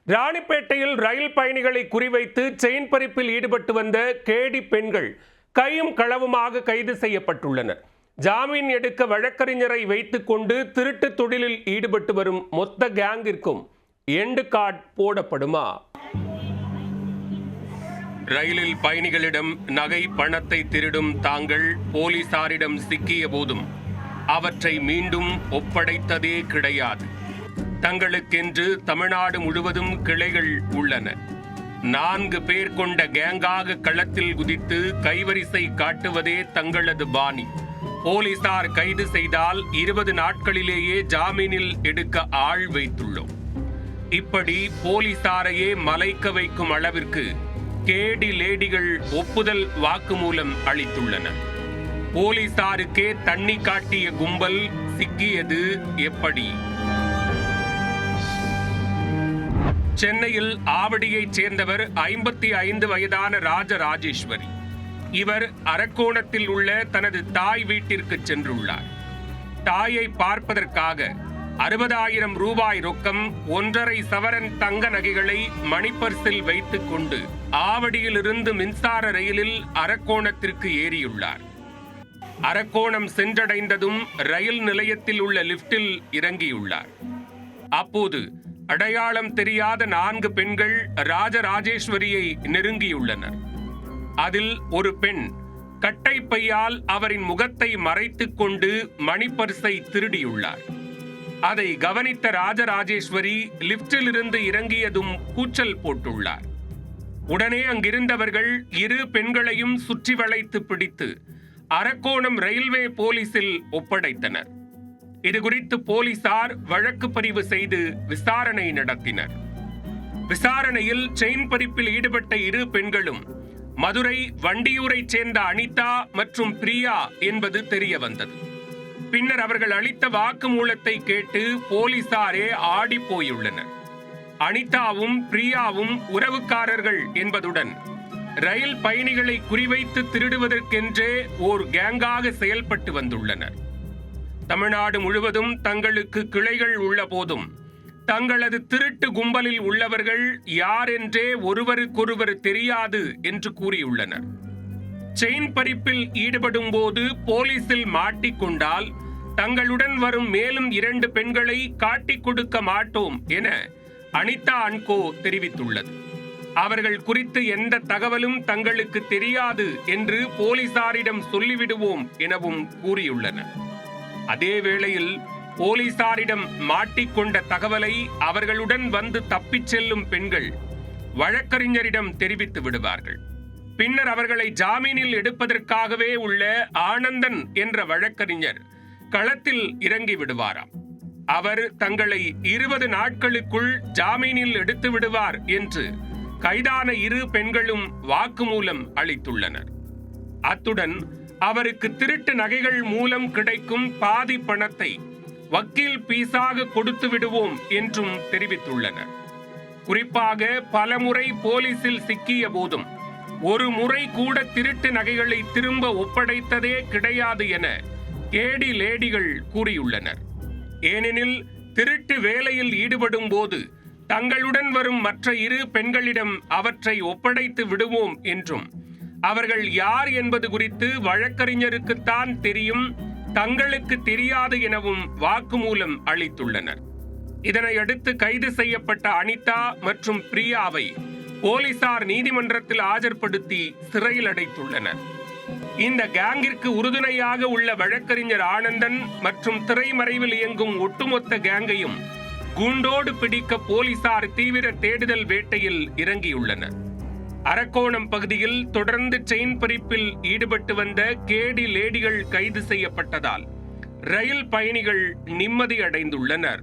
ராணிப்பேட்டையில் ரயில் பயணிகளை குறிவைத்து செயின் பறிப்பில் ஈடுபட்டு வந்த கேடி பெண்கள் கையும் களவுமாக கைது செய்யப்பட்டுள்ளனர். ஜாமீன் எடுக்க வழக்கறிஞரை வைத்துக் கொண்டு திருட்டு தொழிலில் ஈடுபட்டு வரும் மொத்த கேங்கிற்கும் எண்டு கார்டு போடப்படுமா? ரயிலில் பயணிகளிடம் நகை பணத்தை திருடும் தாங்கள் போலீசாரிடம் சிக்கிய போதும் அவற்றை மீண்டும் ஒப்படைத்ததே கிடையாது. தங்களுக்கென்று தமிழ்நாடு முழுவதும் கிளைகள் உள்ளன. 4 பேர் கொண்ட கேங்காக களத்தில் குதித்து கைவரிசை காட்டுவதே தங்களது பாணி. போலீசார் கைது செய்தால் 20 நாட்களிலேயே ஜாமீனில் எடுக்க ஆள் வைத்துள்ளோம். இப்படி போலீசாரையே மலைக்க வைக்கும் அளவிற்கு கேடி லேடிகள் ஒப்புதல் வாக்குமூலம் அளித்துள்ளனர். போலீசாருக்கே தண்ணி காட்டிய கும்பல் சிக்கியது எப்படி? சென்னையில் ஆவடியைச் சேர்ந்தவர் 55 வயதான ராஜராஜேஸ்வரி. இவர் அரக்கோணத்தில் உள்ள தனது தாய் வீட்டிற்கு சென்றுள்ளார். தாயை பார்ப்பதற்காக 60,000 ரூபாய் ரொக்கம், 1.5 சவரன் தங்க நகைகளை மணிப்பர்சில் வைத்துக் கொண்டு ஆவடியிலிருந்து மின்சார ரயிலில் அரக்கோணத்திற்கு ஏறியுள்ளார். அரக்கோணம் சென்றடைந்ததும் ரயில் நிலையத்தில் உள்ள லிப்டில் இறங்கியுள்ளார். அப்போது அடையாளம் தெரியாத 4 பெண்கள் ராஜராஜேஸ்வரியை நெருங்கியுள்ளனர். அதில் ஒரு பெண் கட்டை பையால் அவரின் முகத்தை மறைத்துக் கொண்டு மணிப்பர்சை திருடியுள்ளார். அதை கவனித்த ராஜராஜேஸ்வரி லிப்டில் இருந்து இறங்கியதும் கூச்சல் போட்டுள்ளார். உடனே அங்கிருந்தவர்கள் 2 பெண்களையும் சுற்றி வளைத்து பிடித்து அரக்கோணம் ரயில்வே போலீசில் ஒப்படைத்தனர். இது குறித்து போலீசார் வழக்கு பதிவு செய்து விசாரணை நடத்தினர். விசாரணையில் செயின் பறிப்பில் ஈடுபட்ட 2 பெண்களும் மதுரை வண்டியூரைச் சேர்ந்த அனிதா மற்றும் பிரியா என்பது தெரிய வந்தது. பின்னர் அவர்கள் அளித்த வாக்குமூலத்தை கேட்டு போலீசாரே ஆடி போயுள்ளனர். அனிதாவும் பிரியாவும் உறவுக்காரர்கள் என்பதுடன் ரயில் பயணிகளை குறிவைத்து திருடுவதற்கென்றே ஓர் கேங்காக செயல்பட்டு வந்துள்ளனர். தமிழ்நாடு முழுவதும் தங்களுக்கு கிளைகள் உள்ள போதும் தங்களது திருட்டு கும்பலில் உள்ளவர்கள் யார் என்றே ஒருவருக்கொருவர் தெரியாது என்று கூறியுள்ளனர். செயின் பறிப்பில் ஈடுபடும் போது போலீசில் மாட்டிக்கொண்டால் தங்களுடன் வரும் மேலும் 2 பெண்களை காட்டிக் கொடுக்க மாட்டோம் என அனிதா அன்கோ தெரிவித்துள்ளது. அவர்கள் குறித்து எந்த தகவலும் தங்களுக்கு தெரியாது என்று போலீசாரிடம் சொல்லிவிடுவோம் எனவும் கூறியுள்ளனர். அதே வேளையில் போலீசாரிடம் மாட்டிக்கொண்ட தகவலை அவர்களுடன் வந்து தப்பிச் செல்லும் பெண்கள் வழக்கறிஞரிடம் தெரிவித்து விடுவார்கள். பின்னர் அவர்களை ஜாமீனில் எடுப்பதற்காகவே உள்ள ஆனந்தன் என்ற வழக்கறிஞர் களத்தில் இறங்கி விடுவாராம். அவர் தங்களை 20 நாட்களுக்குள் ஜாமீனில் எடுத்து விடுவார் என்று கைதான 2 பெண்களும் வாக்குமூலம் அளித்துள்ளனர். அத்துடன் அவருக்கு திருட்டு நகைகள் மூலம் கிடைக்கும் பாதி பணத்தை வக்கீல் பீஸாக கொடுத்து விடுவோம் என்றும் தெரிவித்துள்ளனர். குறிப்பாக பலமுறை போலீசில் சிக்கிய போதும் ஒரு முறை கூட திருட்டு நகைகளை திரும்ப ஒப்படைத்ததே கிடையாது என கேடி லேடிகள் கூறியுள்ளனர். ஏனெனில் திருட்டு வேலையில் ஈடுபடும் போது தங்களுடன் வரும் மற்ற 2 பெண்களிடம் அவற்றை ஒப்படைத்து விடுவோம் என்றும் அவர்கள் யார் என்பது குறித்து வழக்கறிஞருக்குத்தான் தெரியும், தங்களுக்கு தெரியாது எனவும் வாக்குமூலம் அளித்துள்ளனர். இதனையடுத்து கைது செய்யப்பட்ட அனிதா மற்றும் பிரியாவை போலீசார் நீதிமன்றத்தில் ஆஜர்படுத்தி சிறையில் அடைத்துள்ளனர். இந்த கேங்கிற்கு உறுதுணையாக உள்ள வழக்கறிஞர் ஆனந்தன் மற்றும் திரைமறைவில் இயங்கும் ஒட்டுமொத்த கேங்கையும் கூண்டோடு பிடிக்க போலீசார் தீவிர தேடுதல் வேட்டையில் இறங்கியுள்ளனர். அரக்கோணம் பகுதியில் தொடர்ந்து செயின் பறிப்பில் ஈடுபட்டு வந்த கேடி லேடிகள் கைது செய்யப்பட்டதால் ரயில் பயணிகள் நிம்மதி அடைந்துள்ளனர்.